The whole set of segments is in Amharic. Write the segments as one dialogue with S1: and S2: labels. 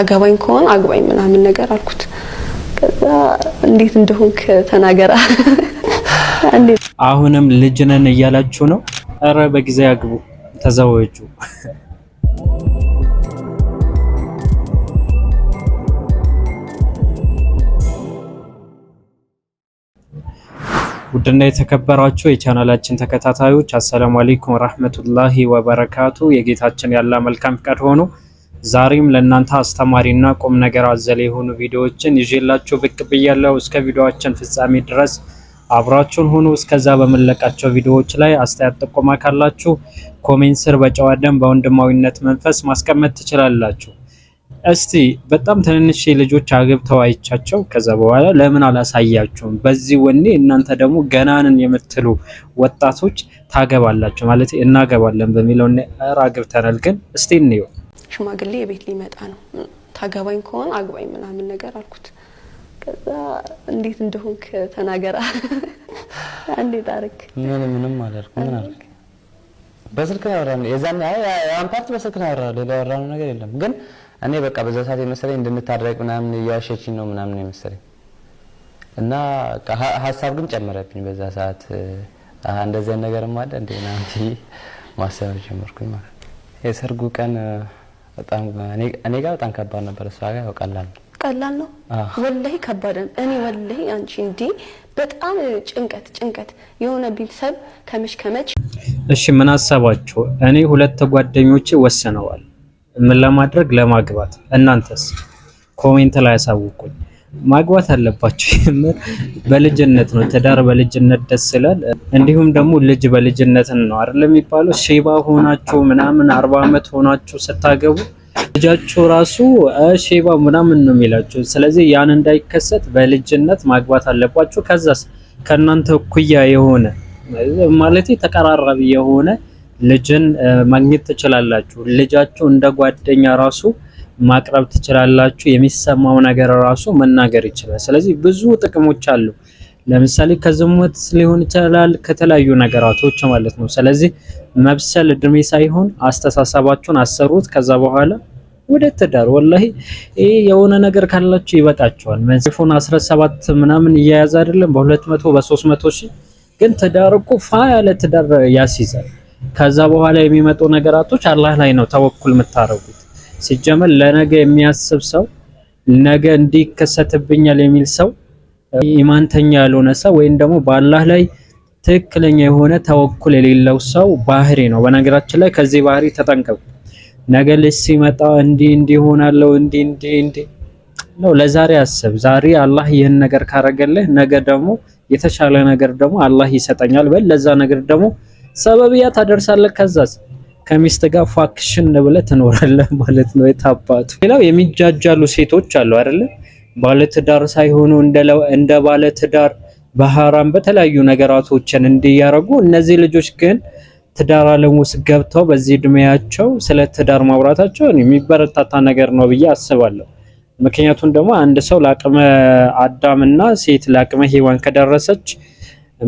S1: አጋባኝ ከሆነ አግባኝ ምናምን ነገር አልኩት። ከዛ እንዴት እንደሆንክ ተናገራ አንዴ
S2: አሁንም ልጅ ነን እያላችሁ ነው? አረ በጊዜ አግቡ፣ ተዘወጁ። ውድና የተከበራችሁ የቻናላችን ተከታታዮች አሰላሙ አለይኩም ወራህመቱላሂ ወበረካቱ። የጌታችን ያለ መልካም ፍቃድ ሆኖ ዛሬም ለእናንተ አስተማሪና ቁም ነገር አዘል የሆኑ ቪዲዮዎችን ይዤላችሁ ብቅ ብያለሁ። እስከ ቪዲዮአችን ፍጻሜ ድረስ አብራችሁን ሆኑ። እስከዛ በመለቃቸው ቪዲዮዎች ላይ አስተያየት ጥቆማ ካላችሁ ኮሜንት ስር በጨዋ ደም በወንድማዊነት መንፈስ ማስቀመጥ ትችላላችሁ። እስቲ በጣም ትንንሽ ልጆች አግብተው አይቻቸው ከዛ በኋላ ለምን አላሳያችሁም? በዚህ ወኔ እናንተ ደግሞ ገናንን የምትሉ ወጣቶች ታገባላችሁ ማለት እናገባለን በሚለው አግብተናል። ግን እስቲ እንየው።
S1: ሽማግሌ የቤት ሊመጣ ነው። ታገባኝ ከሆነ አግባኝ ምናምን ነገር አልኩት። ከዛ እንዴት እንደሆንክ ተናገራ አንዴ ታርክ
S3: ምንም አላልኩ። ምን አልክ? በስልክ ነው ያወራነው። የዛን ያን ፓርት በስልክ ነው ያወራነው። ሌላ ያወራነው ነገር የለም። ግን እኔ በቃ በዛ ሰዓት የመሰለኝ እንድንታረቅ ምናምን እያዋሸችኝ ነው ምናምን የመሰለኝ እና ሀሳብ ግን ጨመረብኝ በዛ ሰዓት። እንደዚህ ነገርም አለ እንዴ ናንቲ ማሰብ ጀመርኩኝ ማለት ነው። የሰርጉ ቀን በጣም እኔ ጋር በጣም ከባድ ነበር። እሷ ጋር ያው ቀላል ነው ወላሂ ከባድ ነው። እኔ ወላሂ አንቺ እንዴ በጣም ጭንቀት የሆነ ቤተሰብ ከመች
S2: እሺ ምን አሰባችሁ? እኔ ሁለት ጓደኞቼ ወሰነዋል ምን ለማድረግ ለማግባት። እናንተስ ኮሜንት ላይ አሳውቁኝ። ማግባት አለባችሁ። በልጅነት ነው ትዳር በልጅነት ደስ ይላል። እንዲሁም ደግሞ ልጅ በልጅነት ነው አይደል የሚባለው። ሼባ ሆናችሁ ምናምን 40 አመት ሆናችሁ ስታገቡ ልጃችሁ ራሱ ሼባ ምናምን ነው የሚላችሁ። ስለዚህ ያን እንዳይከሰት በልጅነት ማግባት አለባችሁ። ከዛስ ከናንተ እኩያ የሆነ ማለት ተቀራራቢ የሆነ ልጅን ማግኘት ትችላላችሁ። ልጃችሁ እንደ ጓደኛ ራሱ ማቅረብ ትችላላችሁ። የሚሰማው ነገር ራሱ መናገር ይችላል። ስለዚህ ብዙ ጥቅሞች አሉ። ለምሳሌ ከዝሙት ሊሆን ይችላል ከተለያዩ ነገራቶች ማለት ነው። ስለዚህ መብሰል እድሜ ሳይሆን አስተሳሰባችሁን አሰሩት። ከዛ በኋላ ወደ ትዳር ወላሂ ይሄ የሆነ ነገር ካላችሁ ይበቃችኋል። አይፎን 17 ምናምን እያያዝ አይደለም በ200 በ300 ሺህ ግን ትዳር እኮ ፋ ያለ ትዳር ያስይዛል። ከዛ በኋላ የሚመጡ ነገራቶች አላህ ላይ ነው ተወኩል የምታረጉት። ሲጀመር ለነገ የሚያስብ ሰው ነገ እንዲከሰትብኛል የሚል ሰው ኢማንተኛ ያልሆነ ሰው ወይም ደግሞ በአላህ ላይ ትክክለኛ የሆነ ተወኩል የሌለው ሰው ባህሪ ነው። በነገራችን ላይ ከዚህ ባህሪ ተጠንቀቁ። ነገ ልጅ ሲመጣ እንዲህ ሆናለው እንዲህ ነው። ለዛሬ አስብ። ዛሬ አላህ ይህን ነገር ካረገልህ ነገ ደግሞ የተሻለ ነገር ደግሞ አላህ ይሰጠኛል በል። ለዛ ነገር ደግሞ ሰበብያ ታደርሳለህ። ከዛስ ከሚስት ጋር ፋክሽን ብለህ ትኖራለህ ማለት ነው። የታባቱ ሌላው የሚጃጃሉ ሴቶች አሉ አይደለ? ባለትዳር ሳይሆኑ እንደ ባለትዳር በሐራም በተለያዩ ነገራቶችን እንዲያረጉ። እነዚህ ልጆች ግን ትዳር ዓለም ውስጥ ገብተው በዚህ እድሜያቸው ስለ ትዳር ማውራታቸው የሚበረታታ ነገር ነው ብዬ አስባለሁ። ምክንያቱም ደግሞ አንድ ሰው ለአቅመ አዳምና ሴት ለአቅመ ሔዋን ከደረሰች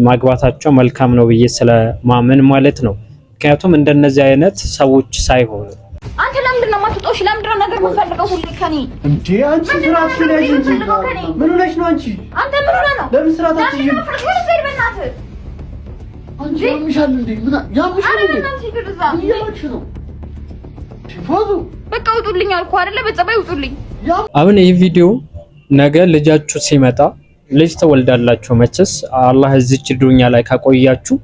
S2: ማግባታቸው መልካም ነው ብዬ ስለማመን ማለት ነው። ምክንያቱም እንደነዚህ አይነት ሰዎች ሳይሆኑ
S4: አንተ ለምንድን ነው የማትወጣው? ለምንድን ነው ነገር የምትፈልገው ሁሌ ከኔ እንዴ? አንቺ ስራሽ ላይ እንጂ ምን ሆነሽ ነው? አንተ ምን ሆነህ ነው? ለምን ስራ ታጥጂ? አንቺ ያምሻል እንዴ? ምን ያምሻል እንዴ? ነው ሽፋዙ በቃ ውጡልኝ አልኩህ አይደለ? በጸባይ ውጡልኝ።
S2: አሁን ይህ ቪዲዮ ነገ ልጃችሁ ሲመጣ ልጅ ተወልዳላችሁ። መቼስ አላህ እዚች ዱንያ ላይ ካቆያችሁ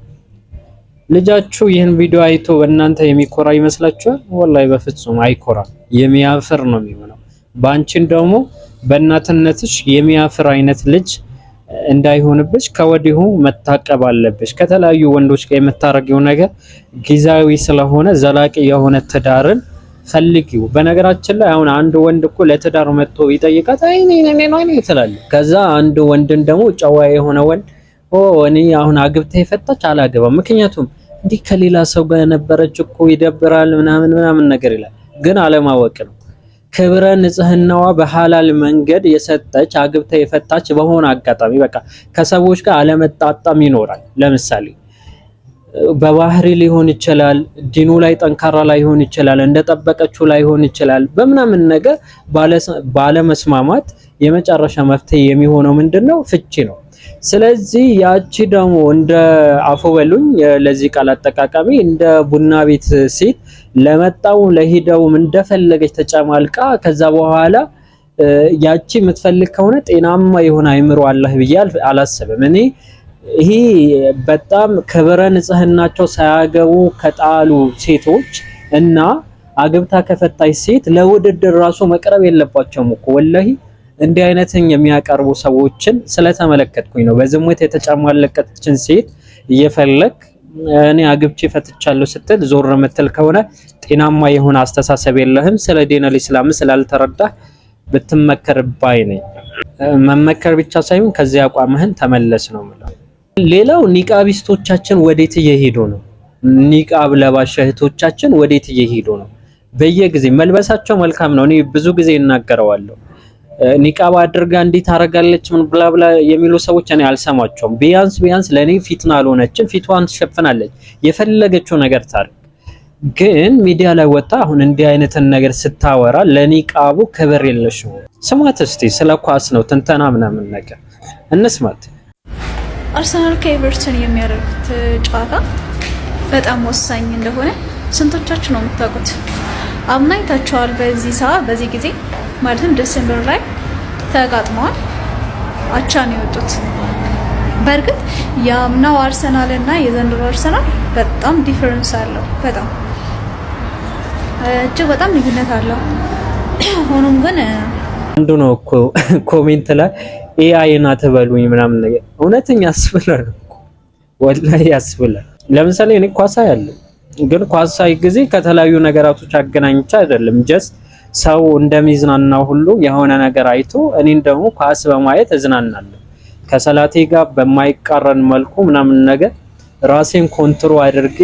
S2: ልጃችሁ ይህን ቪዲዮ አይቶ በእናንተ የሚኮራ ይመስላችኋል? ወላሂ በፍጹም አይኮራም። የሚያፍር ነው የሚሆነው። ባንቺን ደግሞ በእናትነትሽ የሚያፍር አይነት ልጅ እንዳይሆንብሽ ከወዲሁ መታቀብ አለብሽ። ከተለያዩ ወንዶች ጋር የምታረጊው ነገር ጊዜያዊ ስለሆነ ዘላቂ የሆነ ትዳርን ፈልጊው። በነገራችን ላይ አሁን አንድ ወንድ እኮ ለትዳር መጥቶ ይጠይቃት አይኔ ይላል። ከዛ አንድ ወንድን ደግሞ ጨዋ የሆነ ወንድ እኔ አሁን አግብታ የፈታች አላገባም ምክንያቱም እንዲህ ከሌላ ሰው ጋር ነበረች እኮ ይደብራል ምናምን ነገር ይላል። ግን አለማወቅ ነው። ክብረ ንጽህናዋ በሐላል መንገድ የሰጠች አግብታ የፈታች በሆነ አጋጣሚ በቃ ከሰዎች ጋር አለመጣጣም ይኖራል። ለምሳሌ በባህሪ ሊሆን ይችላል፣ ዲኑ ላይ ጠንካራ ላይሆን ይችላል፣ እንደጠበቀችው ላይሆን ይችላል። በምናምን ነገር ባለመስማማት የመጨረሻ መፍትሄ የሚሆነው ምንድነው? ፍቺ ነው። ስለዚህ ያቺ ደግሞ እንደ አፎበሉኝ ለዚህ ቃል አጠቃቀሚ እንደ ቡና ቤት ሴት ለመጣው ለሄደውም እንደፈለገች ተጨማልቃ ከዛ በኋላ ያቺ የምትፈልግ ከሆነ ጤናማ የሆነ አይምሮ አላህ ብያል አላሰብም። እኔ ይሄ በጣም ክብረ ንጽህናቸው ሳያገቡ ከጣሉ ሴቶች እና አግብታ ከፈታች ሴት ለውድድር ራሱ መቅረብ የለባቸውም እኮ ወላሂ። እንዲህ አይነትን የሚያቀርቡ ሰዎችን ስለተመለከትኩኝ ነው። በዝሙት የተጨማለቀችን ሴት እየፈለክ እኔ አግብቼ ፈትቻለሁ ስትል ዞር ምትል ከሆነ ጤናማ የሆነ አስተሳሰብ የለህም። ስለ ዲነል ኢስላም ስላልተረዳህ ብትመከር ባይ ነኝ። መመከር ብቻ ሳይሆን ከዚህ አቋምህን ተመለስ ነው ማለት። ሌላው ኒቃቢስቶቻችን ወዴት እየሄዱ ነው? ኒቃብ ለባሽ እህቶቻችን ወዴት እየሄዱ ነው? በየጊዜ መልበሳቸው መልካም ነው። እኔ ብዙ ጊዜ እናገረዋለሁ። ኒቃብ አድርጋ እንዲህ ታረጋለች ምን ብላ ብላ የሚሉ ሰዎች እኔ አልሰማቸውም። ቢያንስ ለኔ ፊትና አልሆነችም፣ ፊቷን ትሸፍናለች፣ የፈለገችው ነገር ታርግ። ግን ሚዲያ ላይ ወጣ አሁን እንዲህ አይነትን ነገር ስታወራ ለኒቃቡ ክብር የለሽም። ስማት እስቲ፣ ስለ ኳስ ነው ትንተና ምናምን ነገር እንስማት።
S5: አርሰናል ከኤቨርተን የሚያደርጉት ጨዋታ በጣም ወሳኝ እንደሆነ ስንቶቻችሁ ነው የምታውቁት? አምና አይታችኋል። በዚህ ሰዓት በዚህ ጊዜ ማለትም ዲሴምበር ላይ ተጋጥመዋል፣ አቻ ነው የወጡት። በእርግጥ የአምናው አርሰናል እና የዘንድሮ አርሰናል በጣም ዲፈረንስ አለው። እጅግ በጣም ልዩነት አለው። ሆኖም ግን
S2: አንዱ ነው እኮ ኮሜንት ላይ ኤአይ እና ተበሉኝ ምናምን ነገር እውነተኛ ያስብላል እኮ ወላሂ ያስብላል። ለምሳሌ እኔ ኳሳ ያለው ግን ኳሳይ ጊዜ ከተለያዩ ነገራቶች አገናኝቻ አይደለም ጀስት ሰው እንደሚዝናናው ሁሉ የሆነ ነገር አይቶ እኔን ደግሞ ኳስ በማየት እዝናናለሁ። ከሰላቴ ጋር በማይቃረን መልኩ ምናምን ነገር ራሴን ኮንትሮል አድርጌ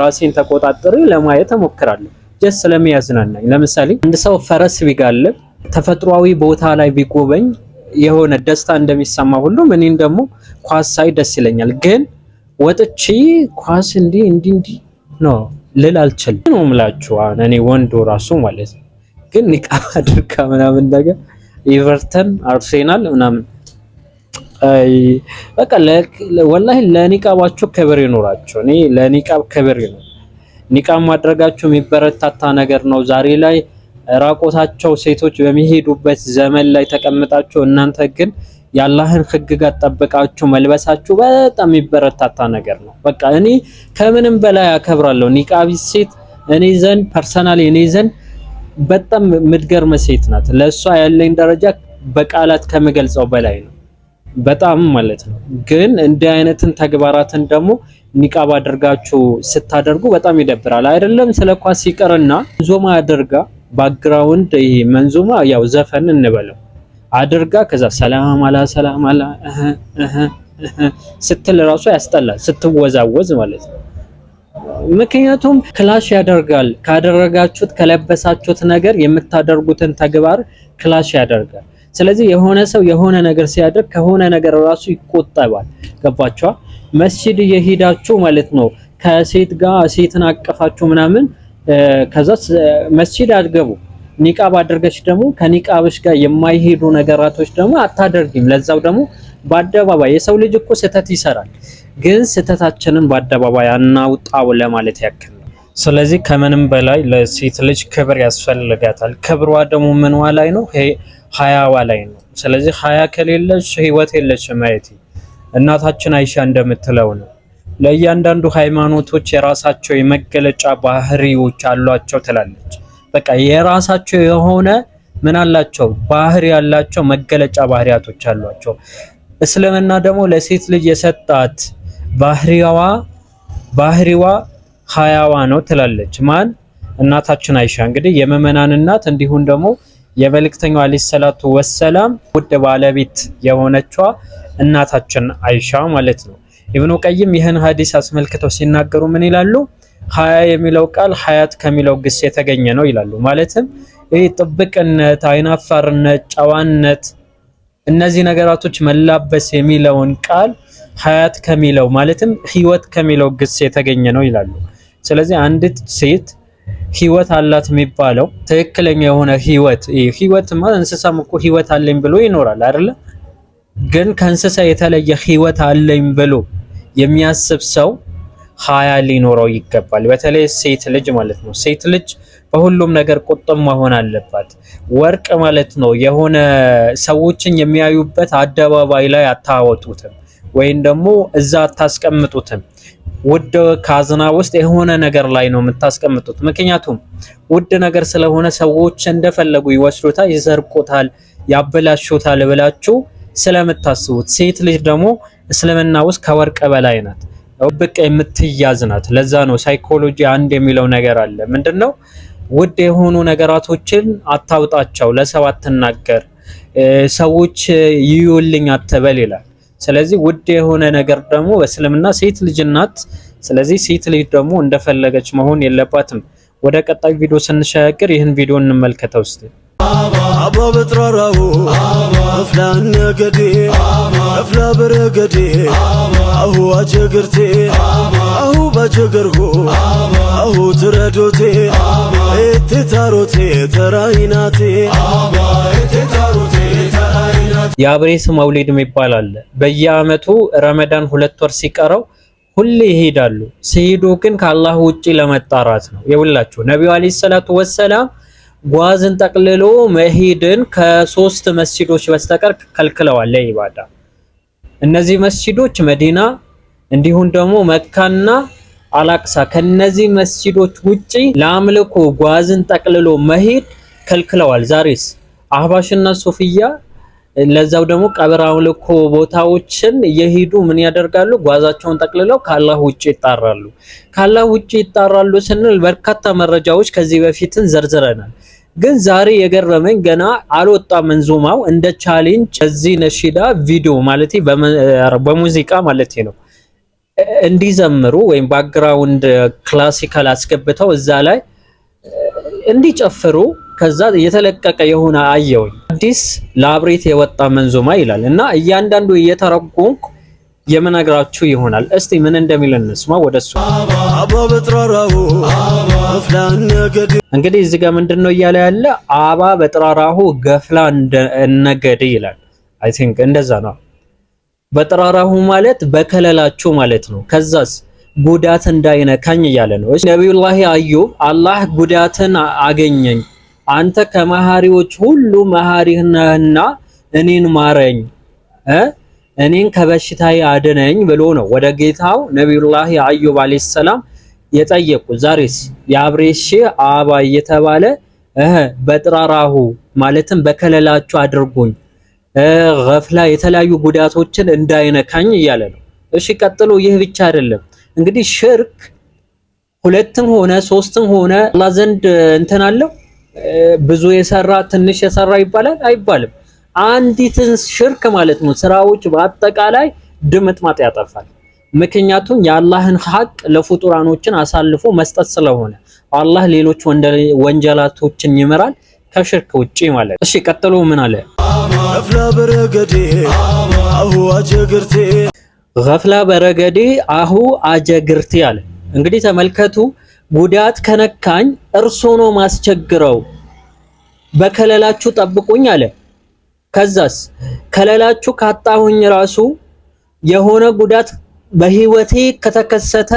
S2: ራሴን ተቆጣጥሬ ለማየት እሞክራለሁ ጀስት ስለሚያዝናናኝ። ለምሳሌ አንድ ሰው ፈረስ ቢጋልብ ተፈጥሯዊ ቦታ ላይ ቢጎበኝ የሆነ ደስታ እንደሚሰማ ሁሉ እኔን ደግሞ ኳስ ሳይ ደስ ይለኛል። ግን ወጥቼ ኳስ እንዲህ ነው ልል አልችልም ነው የምላችሁ። እኔ ወንዶ ራሱ ማለት ነው። ግን ኒቃብ አድርጋ ምናምን ነገር ኤቨርተን አርሴናል ምናምን በቃ ወላሂ ለኒቃባቸው ክብር ይኖራቸው። እኔ ለኒቃብ ክብር ይኖር። ኒቃብ ማድረጋቸው የሚበረታታ ነገር ነው። ዛሬ ላይ ራቆታቸው ሴቶች በሚሄዱበት ዘመን ላይ ተቀምጣቸው እናንተ ግን የአላህን ሕግጋት ጠብቃችሁ መልበሳችሁ በጣም የሚበረታታ ነገር ነው። በቃ እኔ ከምንም በላይ አከብራለሁ ኒቃቢ ሴት። እኔ ዘንድ ፐርሰናሊ እኔ ዘንድ በጣም ምትገርም ሴት ናት። ለሷ ያለኝ ደረጃ በቃላት ከምገልጸው በላይ ነው፣ በጣም ማለት ነው። ግን እንዲህ አይነትን ተግባራትን ደግሞ ኒቃብ አድርጋችሁ ስታደርጉ በጣም ይደብራል። አይደለም ስለ ኳስ ይቀርና መንዞማ አድርጋ ባክግራውንድ ይሄ መንዞማ ያው ዘፈን እንበለው አድርጋ ከዛ ሰላም አላ ስትል ራሱ ያስጠላል፣ ስትወዛወዝ ማለት ነው። ምክንያቱም ክላሽ ያደርጋል። ካደረጋችሁት ከለበሳችሁት ነገር የምታደርጉትን ተግባር ክላሽ ያደርጋል። ስለዚህ የሆነ ሰው የሆነ ነገር ሲያደርግ ከሆነ ነገር ራሱ ይቆጠባል። ገባችኋ? መስጂድ እየሄዳችሁ ማለት ነው ከሴት ጋር ሴትን አቀፋችሁ ምናምን ከዛ መስጂድ አትገቡ። ኒቃብ አድርገሽ ደግሞ ከኒቃብሽ ጋር የማይሄዱ ነገራቶች ደግሞ አታደርጊም። ለዛው ደግሞ በአደባባይ የሰው ልጅ እኮ ስህተት ይሰራል፣ ግን ስህተታችንን በአደባባይ አናውጣው ለማለት ያክል ነው። ስለዚህ ከምንም በላይ ለሴት ልጅ ክብር ያስፈልጋታል። ክብሯ ደግሞ ምንዋ ላይ ነው? ሀያዋ ላይ ነው። ስለዚህ ሀያ ከሌለሽ ህይወት የለሽም። ማየት እናታችን አይሻ እንደምትለው ነው ለእያንዳንዱ ሃይማኖቶች የራሳቸው የመገለጫ ባህሪዎች አሏቸው ትላለች። በቃ የራሳቸው የሆነ ምን አላቸው? ባህሪ ያላቸው መገለጫ ባህሪያቶች አሏቸው። እስልምና ደግሞ ለሴት ልጅ የሰጣት ባህሪዋ ሀያዋ ነው ትላለች። ማን? እናታችን አይሻ እንግዲህ የመመናን እናት እንዲሁም ደግሞ የመልእክተኛው አለይሂ ሰላቱ ወሰላም ውድ ባለቤት የሆነችዋ እናታችን አይሻ ማለት ነው። ኢብኑ ቀይም ይህን ሐዲስ አስመልክተው ሲናገሩ ምን ይላሉ? ሀያ የሚለው ቃል ሀያት ከሚለው ግስ የተገኘ ነው ይላሉ። ማለትም ይህ ጥብቅነት፣ አይናፋርነት፣ ጨዋነት እነዚህ ነገራቶች መላበስ የሚለውን ቃል ሀያት ከሚለው ማለትም ህይወት ከሚለው ግስ የተገኘ ነው ይላሉ። ስለዚህ አንዲት ሴት ህይወት አላት የሚባለው ትክክለኛ የሆነ ህይወት ማለት እንስሳም እኮ ህይወት አለኝ ብሎ ይኖራል አይደለ? ግን ከእንስሳ የተለየ ህይወት አለኝ ብሎ የሚያስብ ሰው ሀያ ሊኖረው ይገባል። በተለይ ሴት ልጅ ማለት ነው። ሴት ልጅ በሁሉም ነገር ቁጥብ መሆን አለባት። ወርቅ ማለት ነው የሆነ ሰዎችን የሚያዩበት አደባባይ ላይ አታወጡትም ወይም ደግሞ እዛ አታስቀምጡትም። ውድ ካዝና ውስጥ የሆነ ነገር ላይ ነው የምታስቀምጡት። ምክንያቱም ውድ ነገር ስለሆነ ሰዎች እንደፈለጉ ይወስዱታል፣ ይሰርቁታል፣ ያበላሹታል ብላችሁ ስለምታስቡት። ሴት ልጅ ደግሞ እስልምና ውስጥ ከወርቅ በላይ ናት፣ ብቅ የምትያዝ ናት። ለዛ ነው ሳይኮሎጂ አንድ የሚለው ነገር አለ። ምንድነው? ውድ የሆኑ ነገራቶችን አታውጣቸው፣ ለሰው አትናገር፣ ሰዎች ይዩልኝ አትበል ይላል። ስለዚህ ውድ የሆነ ነገር ደግሞ በእስልምና ሴት ልጅ ናት። ስለዚህ ሴት ልጅ ደግሞ እንደፈለገች መሆን የለባትም። ወደ ቀጣይ ቪዲዮ ስንሸጋገር ይህን ቪዲዮ እንመልከተው እስቲ።
S6: አባ በጥራራው አፍላ ነገዴ አፍላ በረገዴ አሁ አጀግርቴ አሁ ባጀገርጎ አሁ ትረዶቴ እቴታሮቴ ተራይናቴ እቴታሮቴ ተራይናቴ።
S2: የአብሬስ መውሊድ የሚባል አለ። በየአመቱ ረመዳን 2 ወር ሲቀረው ሁሌ ይሄዳሉ። ሲሄዱ ግን ከአላህ ውጪ ለመጣራት ነው። የውላችሁ ነብዩ አለይሂ ሰላቱ ወሰላም ጓዝን ጠቅልሎ መሄድን ከ3 መስጂዶች በስተቀር ከልክለዋል ለኢባዳ። እነዚህ መስጂዶች መዲና እንዲሁም ደግሞ መካና አላቅሳ። ከነዚህ መስጂዶች ውጪ ለአምልኮ ጓዝን ጠቅልሎ መሄድ ከልክለዋል። ዛሬስ አህባሽና ሶፊያ ለዛው ደግሞ ቀብር አምልኮ ቦታዎችን እየሄዱ ምን ያደርጋሉ? ጓዛቸውን ጠቅልለው ከአላህ ውጪ ይጣራሉ። ከአላህ ውጪ ይጣራሉ ስንል በርካታ መረጃዎች ከዚህ በፊትን ዘርዝረናል። ግን ዛሬ የገረመኝ ገና አልወጣም መንዙማው እንደ ቻሌንጅ እዚህ ነሺዳ ቪዲዮ ማለት በሙዚቃ ማለት ነው እንዲዘምሩ ወይም ባክግራውንድ ክላሲካል አስገብተው እዛ ላይ እንዲጨፍሩ ከዛ የተለቀቀ የሆነ አየውኝ። አዲስ ለአብሬት የወጣ መንዙማ ይላል እና እያንዳንዱ እየተረጎምኩ የምነግራችሁ ይሆናል። እስቲ ምን እንደሚል እንስማ። ወደሱ
S6: አባ በጥራራው አፍላ ነገዴ።
S2: እንግዲህ እዚህ ጋር ምንድነው እያለ ያለ? አባ በጥራራሁ ገፍላ ነገዴ ይላል። አይ ቲንክ እንደዛ ነው። በጥራራሁ ማለት በከለላችሁ ማለት ነው። ከዛስ ጉዳት እንዳይነካኝ እያለ ነው። ነብዩላህ አዩብ አላህ ጉዳትን አገኘኝ፣ አንተ ከመሃሪዎች ሁሉ መሃሪህ ነህና እኔን ማረኝ፣ እኔን ከበሽታዬ አድነኝ ብሎ ነው ወደ ጌታው ነብዩላህ አዩብ አለይሂ ሰላም የጠየቁ። ዛሬስ የአብሬሽ አባ እየተባለ በጥራራሁ ማለትም በከለላችሁ አድርጉኝ፣ ገፍላ የተለያዩ ጉዳቶችን እንዳይነካኝ እያለ ነው። እሺ ቀጥሎ ይህ ብቻ አይደለም እንግዲህ ሽርክ 2ም ሆነ 3ም ሆነ አላህ ዘንድ እንትን አለው። ብዙ የሰራ ትንሽ የሰራ ይባላል አይባልም። አንዲትን ሽርክ ማለት ነው ስራዎች በአጠቃላይ ድምጥማጥ ያጠፋል። ምክንያቱም የአላህን ሐቅ ለፍጡራኖችን አሳልፎ መስጠት ስለሆነ አላህ ሌሎች ወንጀላቶችን ይመራል ከሽርክ ውጪ ማለት። እሺ ቀጥሎ ምን አለ?
S6: ገፍላ በረገዴ አሁ አጀግርቴ
S2: ገፍላ በረገዴ አሁ አጀግርቴ አለ። እንግዲህ ተመልከቱ፣ ጉዳት ከነካኝ እርሶ ነው ማስቸግረው፣ በከለላችሁ ጠብቁኝ አለ። ከዛስ ከለላችሁ ካጣሁኝ ራሱ የሆነ ጉዳት በህይወቴ ከተከሰተ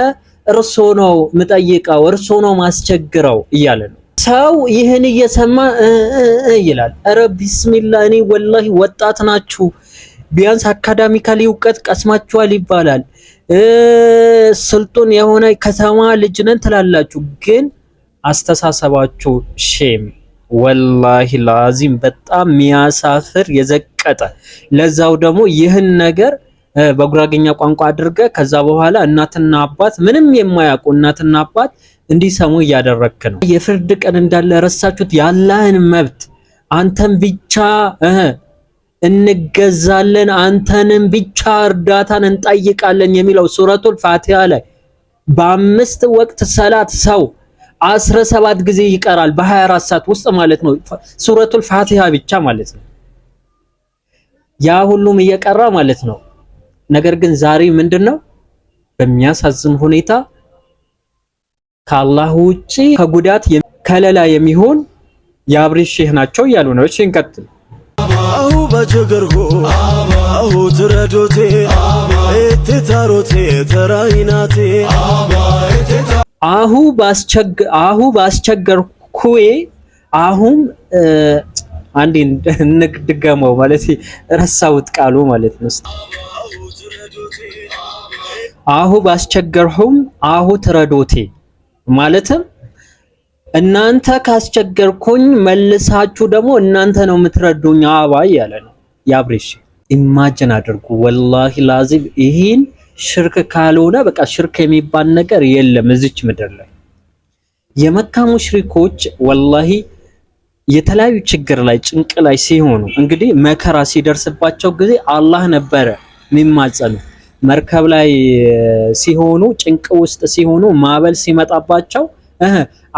S2: እርሶ ነው ምጠይቀው፣ እርሶ ነው ማስቸግረው እያለ ነው። ሰው ይህን እየሰማ ይላል። ኧረ ቢስሚላህ እኔ ወላሂ ወጣት ናችሁ ቢያንስ አካዳሚካሊ እውቀት ቀስማችኋል ይባላል። ስልጡን የሆነ ከተማ ልጅ ነን ትላላችሁ፣ ግን አስተሳሰባችሁ ሼም ወላሂ ላዚም በጣም የሚያሳፍር የዘቀጠ። ለዛው ደግሞ ይህን ነገር በጉራጌኛ ቋንቋ አድርገ ከዛ በኋላ እናትና አባት ምንም የማያውቁ እናትና አባት እንዲሰሙ እያደረክ ነው። የፍርድ ቀን እንዳለ ረሳችሁት። የአላህን መብት አንተን ብቻ እንገዛለን፣ አንተንም ብቻ እርዳታን እንጠይቃለን የሚለው ሱረቱል ፋቲሃ ላይ በ5 ወቅት ሰላት ሰው 17 ጊዜ ይቀራል በ24 ሰዓት ውስጥ ማለት ነው። ሱረቱል ፋቲሃ ብቻ ማለት ነው። ያ ሁሉም እየቀራ ማለት ነው። ነገር ግን ዛሬ ምንድነው በሚያሳዝን ሁኔታ ከአላህ ውጪ ከጉዳት ከለላ የሚሆን የአብሬሽ ሼህ ናቸው እያሉ ነው። እሺ እንቀጥል።
S6: አሁ ባጀገርሁ አሁ ትረዶቴ እትታሮቴ ተራይናቴ
S2: አሁ ባስቸገርኩዌ አሁን አንዴ እንድገመው ማለት ረሳሁት ቃሉ ማለት ነው። አሁ ባስቸገርሁም አሁ ትረዶቴ ማለትም እናንተ ካስቸገርኩኝ መልሳችሁ ደግሞ እናንተ ነው የምትረዱኝ አባ እያለ ነው የአብሬሽ። ኢማጅን አድርጉ ወላሂ ላዚም ይህን ሽርክ ካልሆነ በቃ ሽርክ የሚባል ነገር የለም እዚች ምድር ላይ። የመካ ሙሽሪኮች ወላሂ የተለያዩ ችግር ላይ ጭንቅ ላይ ሲሆኑ እንግዲህ መከራ ሲደርስባቸው ጊዜ አላህ ነበረ የሚማጸኑ። መርከብ ላይ ሲሆኑ ጭንቅ ውስጥ ሲሆኑ ማዕበል ሲመጣባቸው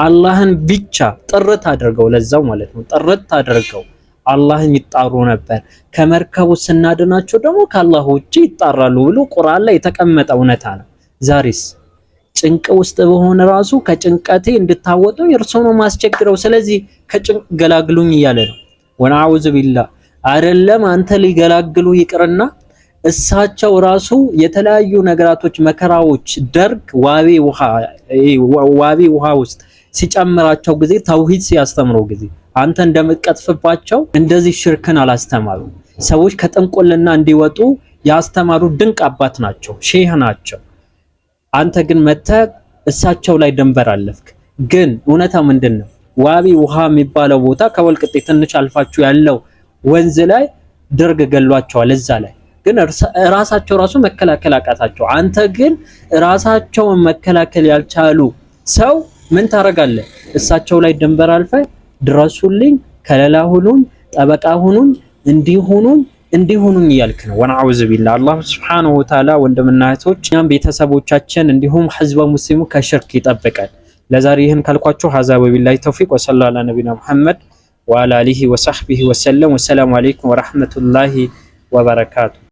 S2: አላህን ብቻ ጥርት አድርገው ለዛው ማለት ነው ጥርት አድርገው አላህን ይጣሩ ነበር። ከመርከቡ ስናድናቸው ደግሞ ከአላህ ውጪ ይጣራሉ ብሎ ቁርአን ላይ የተቀመጠ እውነታ ነው። ዛሬስ ጭንቅ ውስጥ በሆነ ራሱ ከጭንቀቴ እንድታወጡኝ እርሱ ነው ማስቸግረው፣ ስለዚህ ከጭንቅ ገላግሉኝ እያለ ነው። ወነአውዙ ቢላህ አይደለም አንተ ሊገላግሉ ይቅርና እሳቸው ራሱ የተለያዩ ነገራቶች መከራዎች ደርግ ዋቢ ውሃ ውስጥ ሲጨምራቸው ጊዜ ተውሂድ ሲያስተምሩ ጊዜ አንተ እንደምትቀጥፍባቸው እንደዚህ ሽርክን አላስተማሩ። ሰዎች ከጥንቁልና እንዲወጡ ያስተማሩ ድንቅ አባት ናቸው፣ ሼህ ናቸው። አንተ ግን መተህ እሳቸው ላይ ድንበር አለፍክ። ግን እውነታው ምንድነው? ዋቢ ውሃ የሚባለው ቦታ ከወልቅጤ ትንሽ አልፋችሁ ያለው ወንዝ ላይ ደርግ ገሏቸዋል። እዛ ላይ ግን ራሳቸው ራሱ መከላከል አቃታቸው። አንተ ግን ራሳቸውን መከላከል ያልቻሉ ሰው ምን ታረጋለህ? እሳቸው ላይ ድንበር አልፈ ድረሱልኝ፣ ከለላ ሁኑኝ፣ ጠበቃ ሁኑኝ፣ እንዲሁኑኝ እያልክ ነው። ወነአውዝ ቢላህ። አላህ ሱብሓነሁ ወተዓላ ወንድምና እህቶች እኛም ቤተሰቦቻችን እንዲሁም ህዝበ ሙስሊሙ ከሽርክ ይጠብቃል። ለዛሬ ይህን ካልኳችሁ ሀዛ ወቢላሂ ተውፊቅ ወሰለላሁ ዐላ ነቢና ሙሐመድ ወዐላ አሊሂ ወሰህቢሂ ወሰለም። ወሰላሙ አለይኩም ወራህመቱላሂ ወበረካቱ።